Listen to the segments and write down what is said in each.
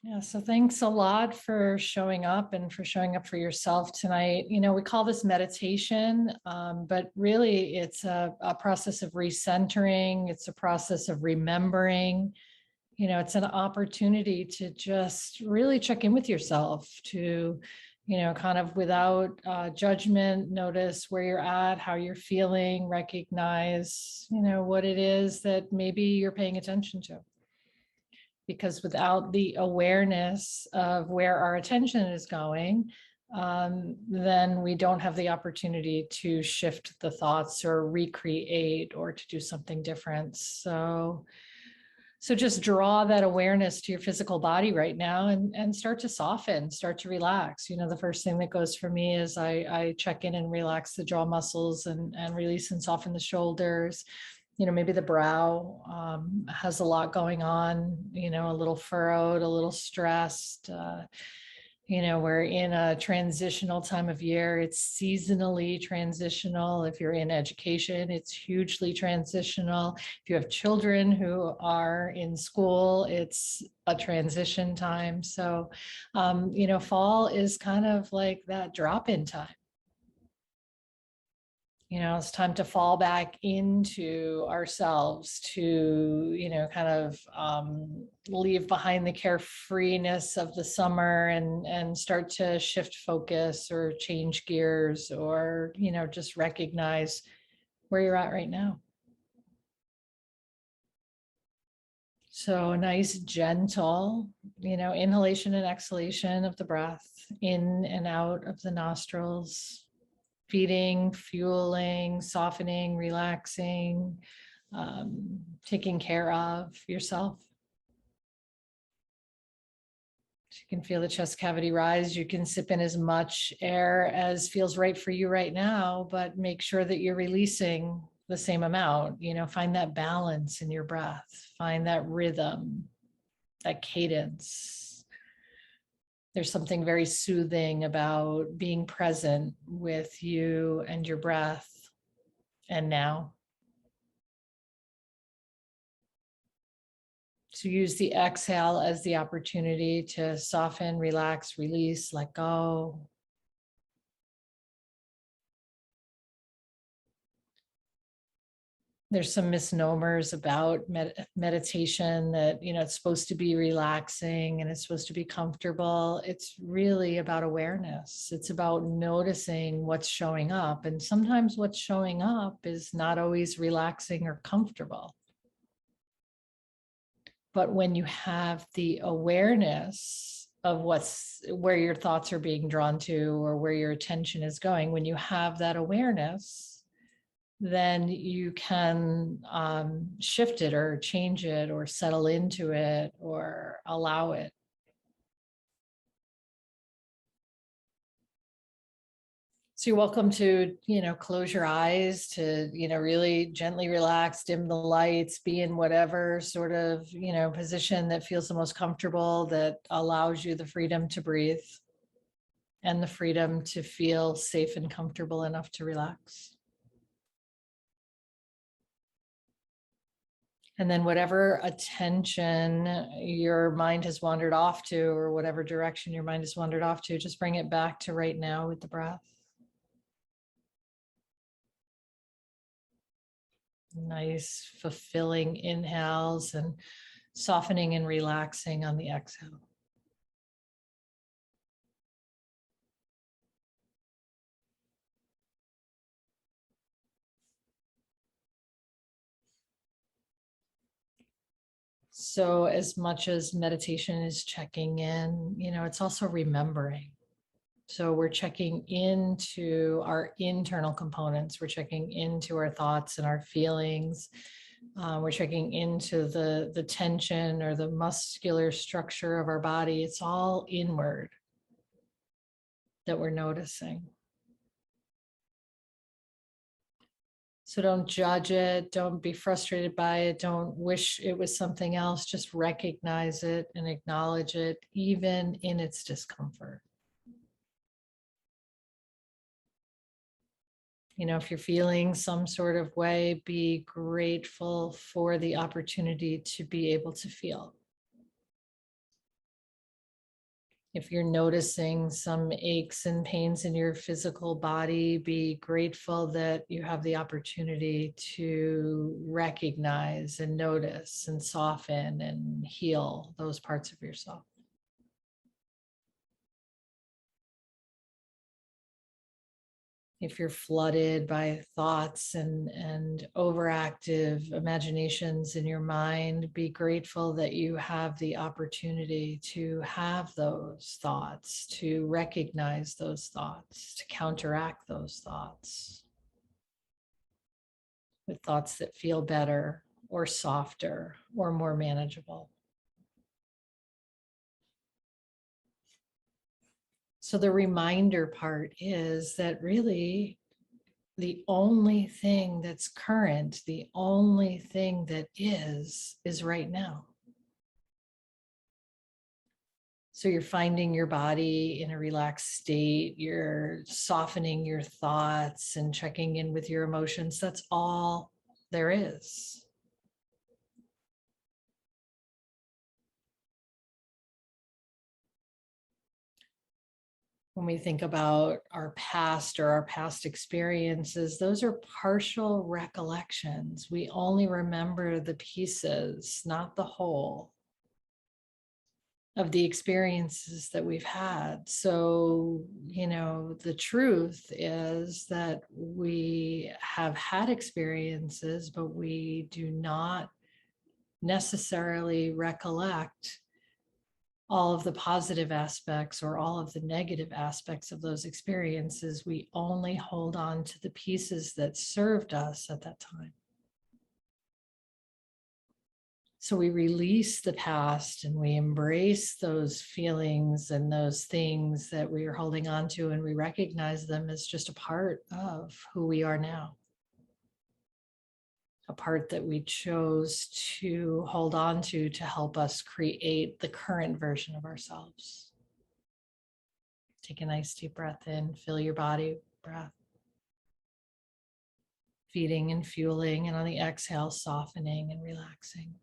Yeah, so thanks a lot for showing up and for showing up for yourself tonight. We call this meditation, but really it's a process of recentering, it's a process of remembering. It's an opportunity to just really check in with yourself, to, kind of without judgment, notice where you're at, how you're feeling, recognize, what it is that maybe you're paying attention to, because without the awareness of where our attention is going, then we don't have the opportunity to shift the thoughts or recreate or to do something different. So just draw that awareness to your physical body right now, and start to soften, start to relax. The first thing that goes for me is I check in and relax the jaw muscles, and release and soften the shoulders. Maybe the brow has a lot going on, a little furrowed, a little stressed. We're in a transitional time of year. It's seasonally transitional. If you're in education, it's hugely transitional. If you have children who are in school, it's a transition time. So, fall is kind of like that drop-in time. It's time to fall back into ourselves, to, kind of leave behind the carefreeness of the summer, and start to shift focus or change gears, or, just recognize where you're at right now. So nice, gentle, inhalation and exhalation of the breath in and out of the nostrils. Feeding, fueling, softening, relaxing, taking care of yourself. You can feel the chest cavity rise. You can sip in as much air as feels right for you right now, but make sure that you're releasing the same amount. Find that balance in your breath, find that rhythm, that cadence. There's something very soothing about being present with you and your breath and now. So use the exhale as the opportunity to soften, relax, release, let go. There's some misnomers about meditation that, it's supposed to be relaxing and it's supposed to be comfortable. It's really about awareness. It's about noticing what's showing up. And sometimes what's showing up is not always relaxing or comfortable. But when you have the awareness of where your thoughts are being drawn to, or where your attention is going, when you have that awareness, then you can shift it or change it or settle into it or allow it. So you're welcome to, close your eyes, to, really gently relax, dim the lights, be in whatever sort of, position that feels the most comfortable, that allows you the freedom to breathe and the freedom to feel safe and comfortable enough to relax. And then whatever attention your mind has wandered off to, or whatever direction your mind has wandered off to, just bring it back to right now with the breath. Nice, fulfilling inhales and softening and relaxing on the exhale. So as much as meditation is checking in, it's also remembering. So we're checking into our internal components. We're checking into our thoughts and our feelings. We're checking into the tension or the muscular structure of our body. It's all inward that we're noticing. So don't judge it. Don't be frustrated by it. Don't wish it was something else. Just recognize it and acknowledge it, even in its discomfort. If you're feeling some sort of way, be grateful for the opportunity to be able to feel. If you're noticing some aches and pains in your physical body, be grateful that you have the opportunity to recognize and notice and soften and heal those parts of yourself. If you're flooded by thoughts and overactive imaginations in your mind, be grateful that you have the opportunity to have those thoughts, to recognize those thoughts, to counteract those thoughts with thoughts that feel better or softer or more manageable. So the reminder part is that really the only thing that's current, the only thing that is right now. So you're finding your body in a relaxed state, you're softening your thoughts and checking in with your emotions. That's all there is. When we think about our past or our past experiences, those are partial recollections. We only remember the pieces, not the whole of the experiences that we've had. So, the truth is that we have had experiences, but we do not necessarily recollect all of the positive aspects or all of the negative aspects of those experiences. We only hold on to the pieces that served us at that time. So we release the past and we embrace those feelings and those things that we are holding on to, and we recognize them as just a part of who we are now. A part that we chose to hold on to help us create the current version of ourselves. Take a nice deep breath in, fill your body, breath. Feeding and fueling, and on the exhale, softening and relaxing.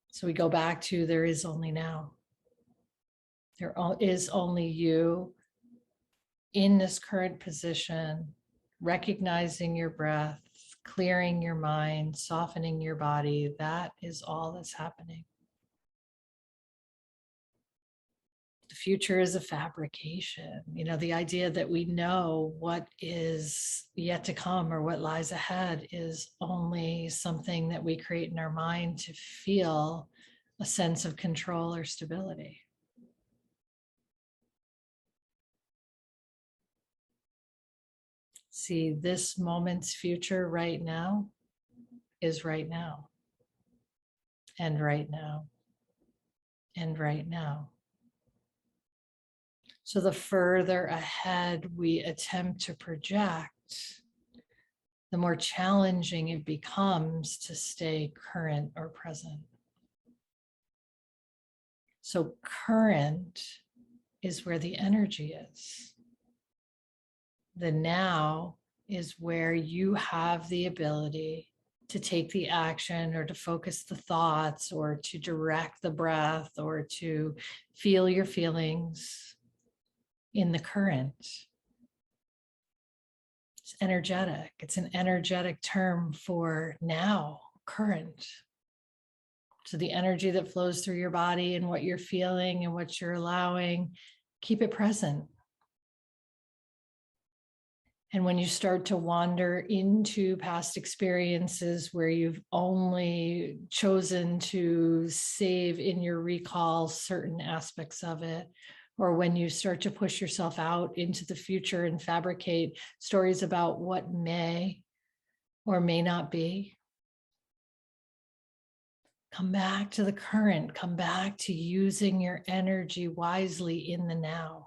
So we go back to there is only now. There is only you in this current position, recognizing your breath, clearing your mind, softening your body. That is all that's happening. The future is a fabrication. The idea that we know what is yet to come or what lies ahead is only something that we create in our mind to feel a sense of control or stability. See, this moment's future right now is right now, and right now, and right now. So the further ahead we attempt to project, the more challenging it becomes to stay current or present. So current is where the energy is. The now is where you have the ability to take the action or to focus the thoughts or to direct the breath or to feel your feelings in the current. It's energetic. It's an energetic term for now, current. So the energy that flows through your body and what you're feeling and what you're allowing, keep it present. And when you start to wander into past experiences where you've only chosen to save in your recall certain aspects of it, or when you start to push yourself out into the future and fabricate stories about what may or may not be, come back to the current, come back to using your energy wisely in the now.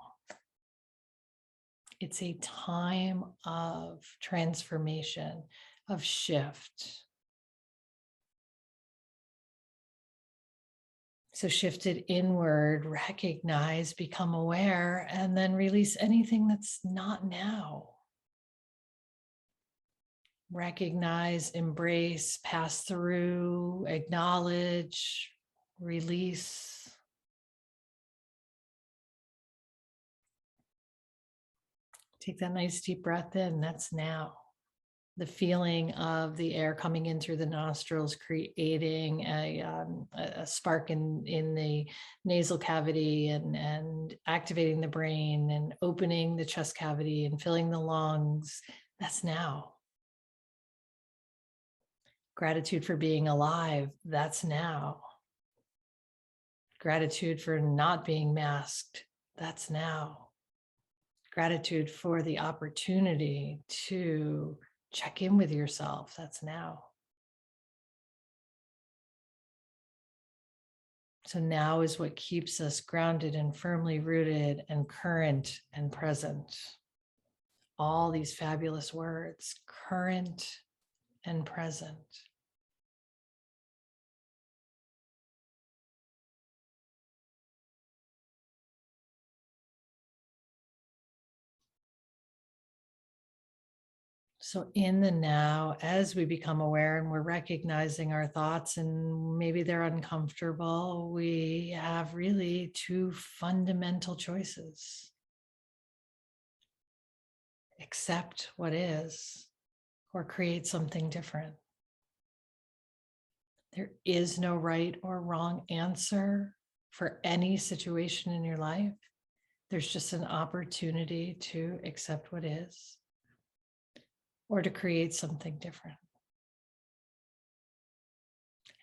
It's a time of transformation, of shift. So shift it inward, recognize, become aware, and then release anything that's not now. recognize, embrace, pass through, acknowledge, release. Take that nice deep breath in. That's now. The feeling of the air coming in through the nostrils, creating a spark in the nasal cavity and activating the brain and opening the chest cavity and filling the lungs. That's now. Gratitude for being alive. That's now. Gratitude for not being masked. That's now. Gratitude for the opportunity to check in with yourself. That's now. So now is what keeps us grounded and firmly rooted and current and present. All these fabulous words, current and present. So in the now, as we become aware and we're recognizing our thoughts and maybe they're uncomfortable, we have really two fundamental choices. Accept what is or create something different. There is no right or wrong answer for any situation in your life. There's just an opportunity to accept what is or to create something different.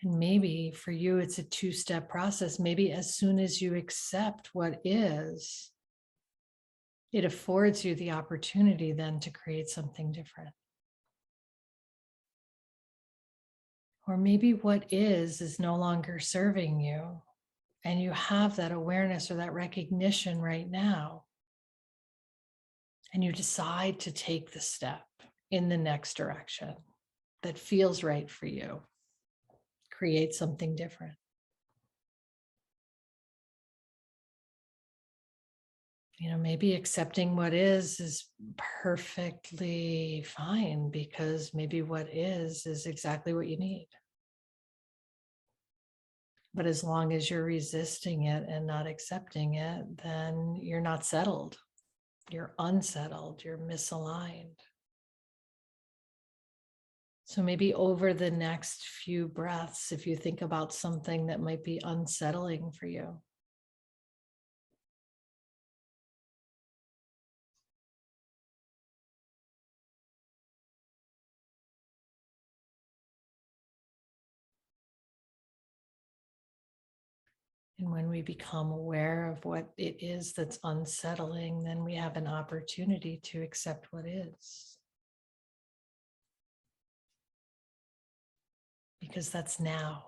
And maybe for you, it's a two-step process. Maybe as soon as you accept what is, it affords you the opportunity then to create something different. Or maybe what is no longer serving you, and you have that awareness or that recognition right now, and you decide to take the step in the next direction that feels right for you. Create something different. Maybe accepting what is perfectly fine, because maybe what is exactly what you need. But as long as you're resisting it and not accepting it, then you're not settled. You're unsettled. You're misaligned. So maybe over the next few breaths, if you think about something that might be unsettling for you, and when we become aware of what it is that's unsettling, then we have an opportunity to accept what is. Because that's now.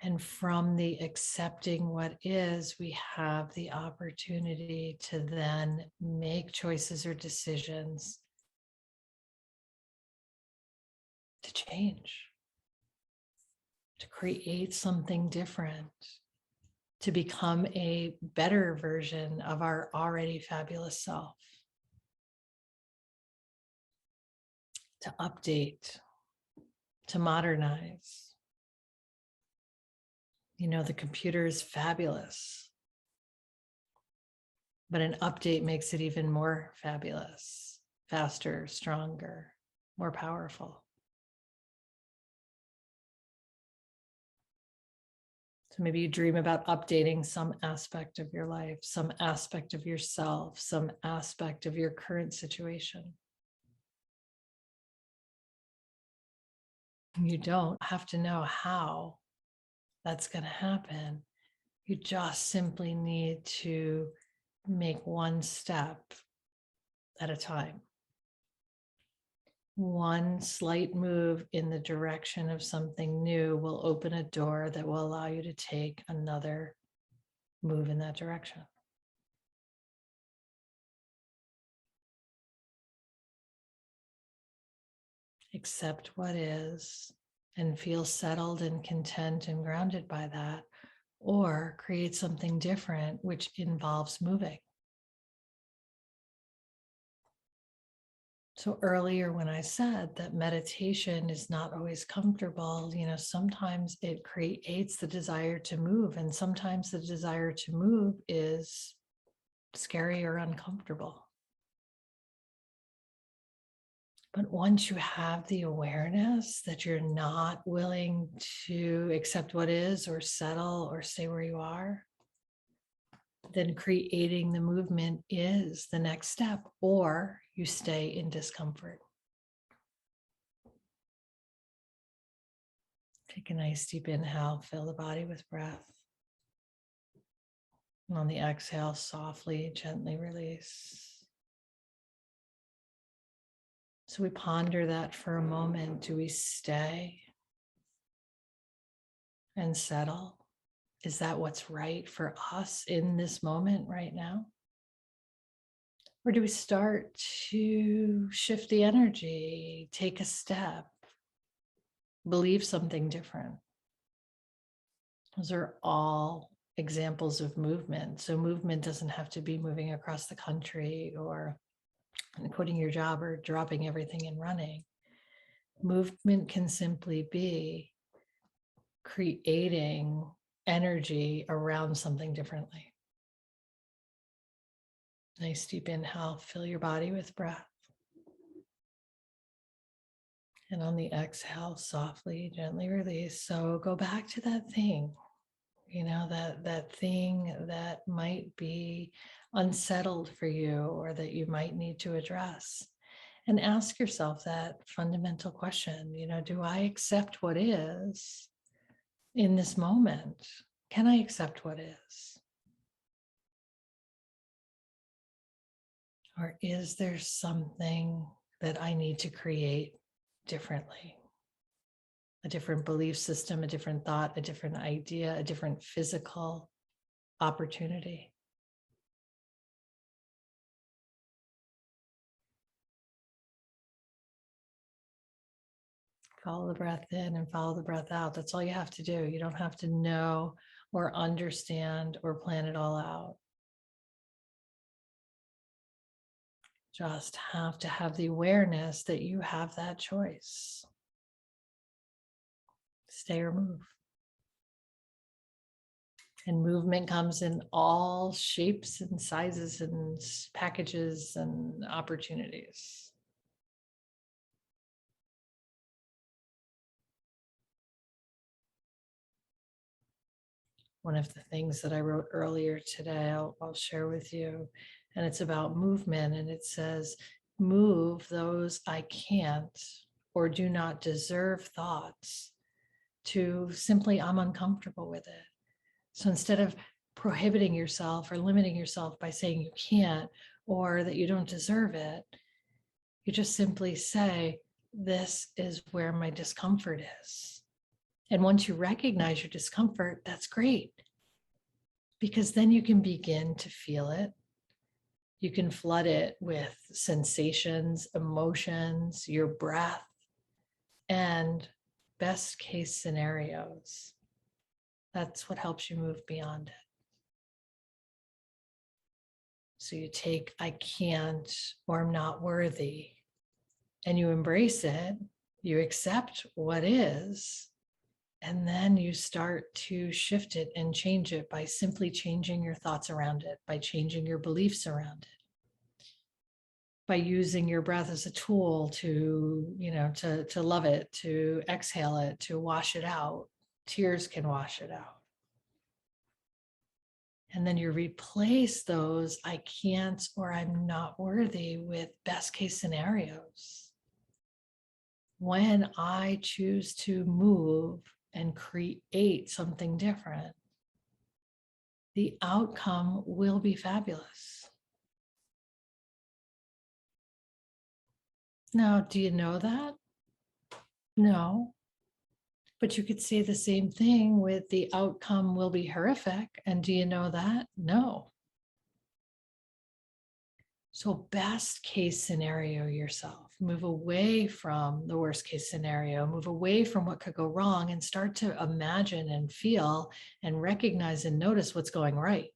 And from the accepting what is, we have the opportunity to then make choices or decisions to change, to create something different, to become a better version of our already fabulous self, to update, to modernize. The computer is fabulous, but an update makes it even more fabulous, faster, stronger, more powerful. So maybe you dream about updating some aspect of your life, some aspect of yourself, some aspect of your current situation. You don't have to know how that's going to happen. You just simply need to make one step at a time. One slight move in the direction of something new will open a door that will allow you to take another move in that direction. Accept what is and feel settled and content and grounded by that, or create something different, which involves moving. So earlier when I said that meditation is not always comfortable, sometimes it creates the desire to move, and sometimes the desire to move is scary or uncomfortable. But once you have the awareness that you're not willing to accept what is or settle or stay where you are, then creating the movement is the next step, or you stay in discomfort. Take a nice deep inhale, fill the body with breath. And on the exhale, softly, gently release. So we ponder that for a moment. Do we stay and settle? Is that what's right for us in this moment right now? Or do we start to shift the energy, take a step, believe something different? Those are all examples of movement. So movement doesn't have to be moving across the country or quitting your job or dropping everything and running. Movement can simply be creating energy around something differently. Nice deep inhale, fill your body with breath. And on the exhale, softly, gently release. So go back to that thing, that thing that might be unsettled for you or that you might need to address. And ask yourself that fundamental question, do I accept what is in this moment? Can I accept what is? Or is there something that I need to create differently? A different belief system, a different thought, a different idea, a different physical opportunity. Follow the breath in and follow the breath out. That's all you have to do. You don't have to know or understand or plan it all out. Just have to have the awareness that you have that choice. Stay or move. And movement comes in all shapes and sizes and packages and opportunities. One of the things that I wrote earlier today, I'll share with you, and it's about movement. And it says, move those I can't or do not deserve thoughts to simply, I'm uncomfortable with it. So instead of prohibiting yourself or limiting yourself by saying you can't or that you don't deserve it, you just simply say, this is where my discomfort is. And once you recognize your discomfort, that's great. Because then you can begin to feel it. You can flood it with sensations, emotions, your breath, and best case scenarios. That's what helps you move beyond it. So you take, I can't, or I'm not worthy, and you embrace it. You accept what is, and then you start to shift it and change it by simply changing your thoughts around it, by changing your beliefs around it, by using your breath as a tool to, to love it, to exhale it, to wash it out. Tears can wash it out. And then you replace those I can't or I'm not worthy with best case scenarios. When I choose to move and create something different, the outcome will be fabulous. Now, do you know that? No. But you could say the same thing with the outcome will be horrific. And do you know that? No. So best case scenario yourself, move away from the worst case scenario, move away from what could go wrong and start to imagine and feel and recognize and notice what's going right.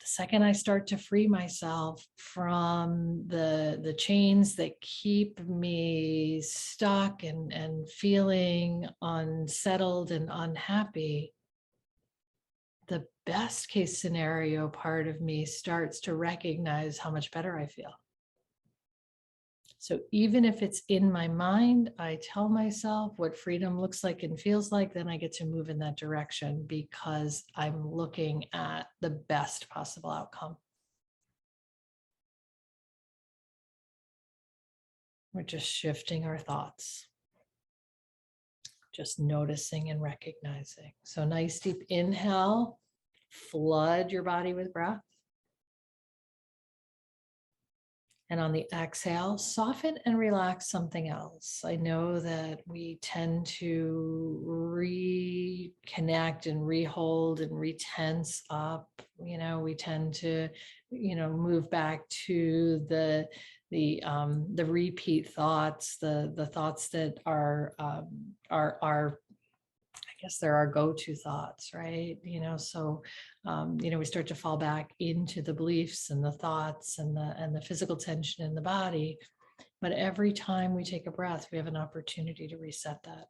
The second I start to free myself from the chains that keep me stuck and feeling unsettled and unhappy, the best case scenario part of me starts to recognize how much better I feel. So even if it's in my mind, I tell myself what freedom looks like and feels like, then I get to move in that direction because I'm looking at the best possible outcome. We're just shifting our thoughts, just noticing and recognizing. So nice deep inhale, flood your body with breath. And on the exhale, soften and relax something else. I know that we tend to reconnect and rehold and retense up. We tend to, move back to the repeat thoughts, the thoughts that are I guess they're our go-to thoughts, right? So we start to fall back into the beliefs and the thoughts and the physical tension in the body. But every time we take a breath, we have an opportunity to reset that.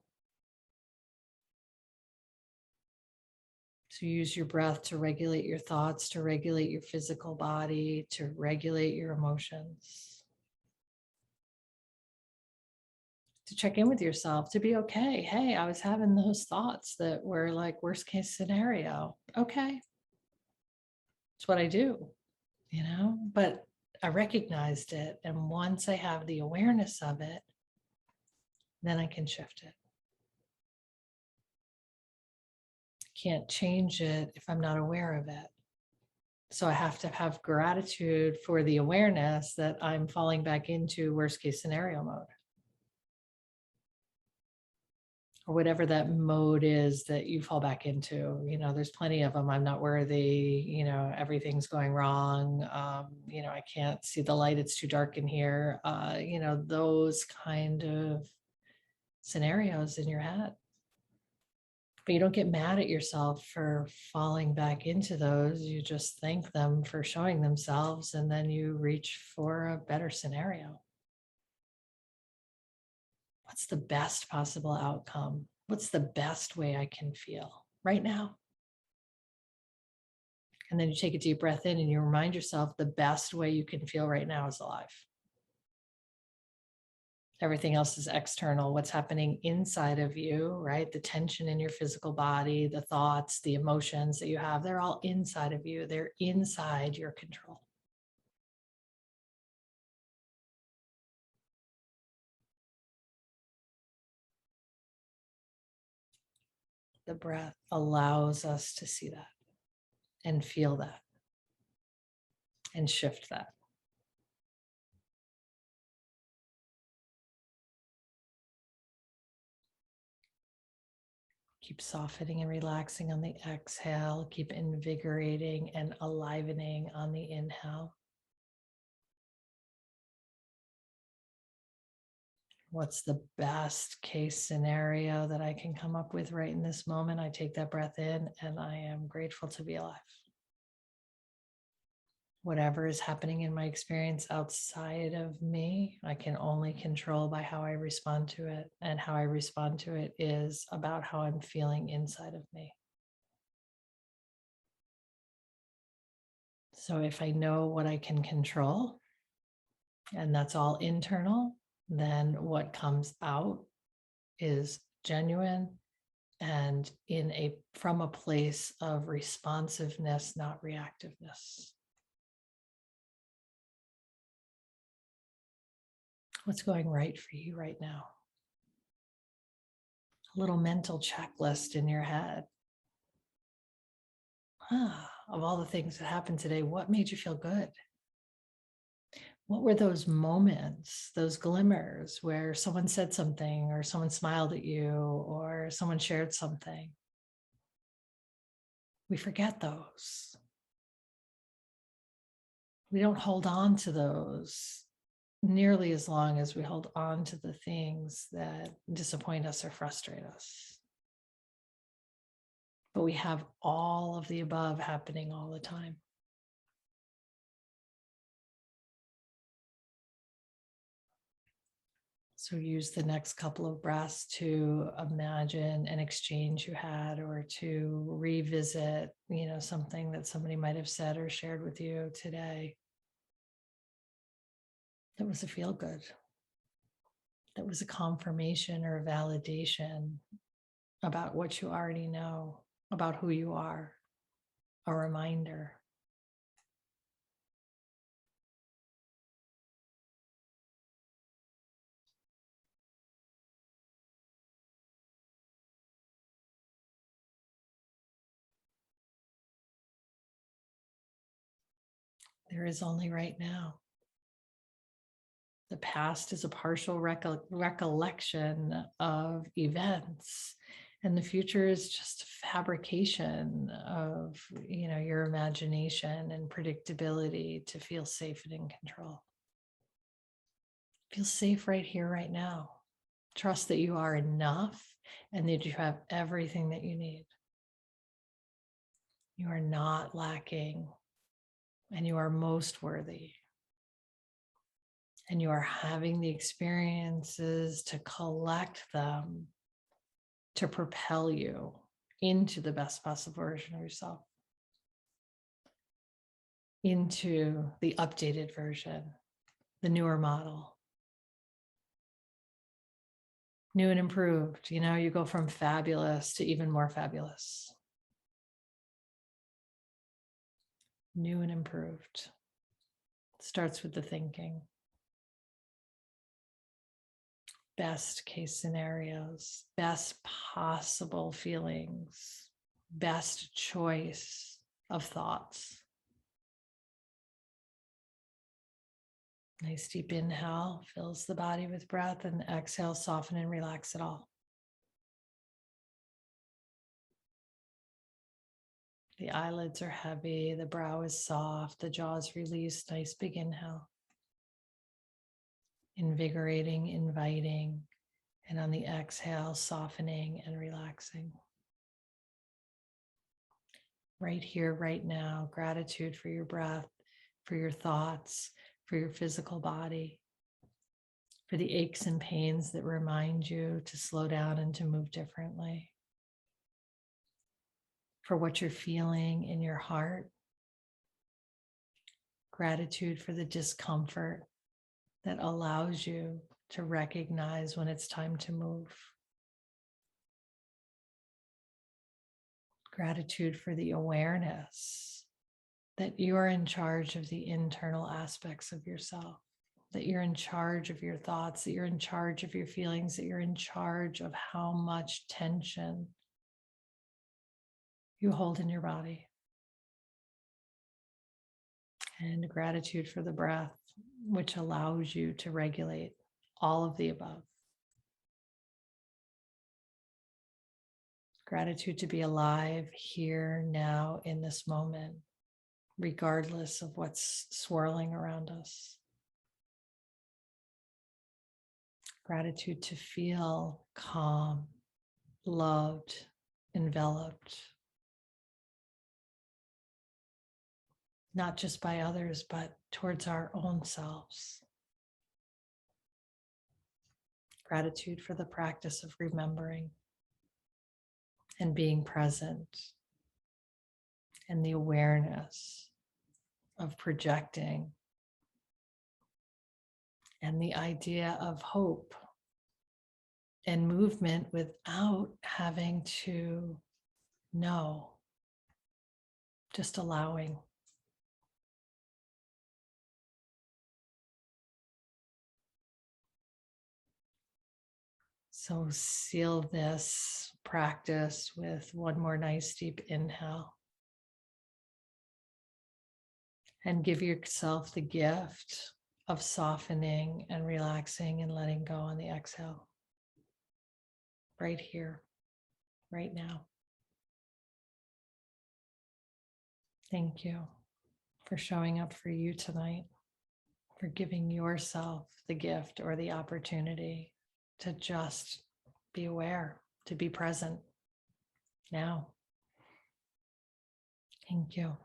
So use your breath to regulate your thoughts, to regulate your physical body, to regulate your emotions. To check in with yourself, to be okay. Hey, I was having those thoughts that were like worst case scenario. Okay. It's what I do, but I recognized it. And once I have the awareness of it, then I can shift it. Can't change it if I'm not aware of it. So I have to have gratitude for the awareness that I'm falling back into worst case scenario mode. Or whatever that mode is that you fall back into. There's plenty of them. I'm not worthy, everything's going wrong. I can't see the light, it's too dark in here. Those kind of scenarios in your head. But you don't get mad at yourself for falling back into those. You just thank them for showing themselves, and then you reach for a better scenario. What's the best possible outcome? What's the best way I can feel right now? And then you take a deep breath in and you remind yourself the best way you can feel right now is alive. Everything else is external. What's happening inside of you, right? The tension in your physical body, the thoughts, the emotions that you have, they're all inside of you. They're inside your control. The breath allows us to see that and feel that and shift that. Keep softening and relaxing on the exhale. Keep invigorating and alivening on the inhale. What's the best case scenario that I can come up with right in this moment? I take that breath in and I am grateful to be alive. Whatever is happening in my experience outside of me, I can only control by how I respond to it. And how I respond to it is about how I'm feeling inside of me. So if I know what I can control, and that's all internal, then what comes out is genuine and from a place of responsiveness, not reactiveness. What's going right for you right now? A little mental checklist in your head. Of all the things that happened today, what made you feel good? What were those moments, those glimmers where someone said something or someone smiled at you or someone shared something? We forget those. We don't hold on to those nearly as long as we hold on to the things that disappoint us or frustrate us. But we have all of the above happening all the time. So use the next couple of breaths to imagine an exchange you had, or to revisit, something that somebody might have said or shared with you today. That was a feel good. That was a confirmation or a validation about what you already know, about who you are, a reminder. There is only right now. The past is a partial recollection of events, and the future is just a fabrication of, your imagination and predictability to feel safe and in control. Feel safe right here, right now. Trust that you are enough and that you have everything that you need. You are not lacking, and you are most worthy. And you are having the experiences to collect them to propel you into the best possible version of yourself, into the updated version, the newer model, new and improved. You go from fabulous to even more fabulous. New and improved. Starts with the thinking. Best case scenarios, best possible feelings, best choice of thoughts. Nice deep inhale fills the body with breath, and exhale, soften and relax it all. The eyelids are heavy, the brow is soft, the jaw is released. Nice big inhale. Invigorating, inviting, and on the exhale, softening and relaxing. Right here, right now, gratitude for your breath, for your thoughts, for your physical body, for the aches and pains that remind you to slow down and to move differently, for what you're feeling in your heart. Gratitude for the discomfort that allows you to recognize when it's time to move. Gratitude for the awareness that you are in charge of the internal aspects of yourself, that you're in charge of your thoughts, that you're in charge of your feelings, that you're in charge of how much tension you hold in your body. And gratitude for the breath, which allows you to regulate all of the above. Gratitude to be alive here, now, in this moment, regardless of what's swirling around us. Gratitude to feel calm, loved, enveloped, not just by others, but towards our own selves. Gratitude for the practice of remembering and being present, and the awareness of projecting, and the idea of hope and movement without having to know, just allowing. So seal this practice with one more nice deep inhale. And give yourself the gift of softening and relaxing and letting go on the exhale. Right here, right now. Thank you for showing up for you tonight, for giving yourself the gift or the opportunity to just be aware, to be present now. Thank you.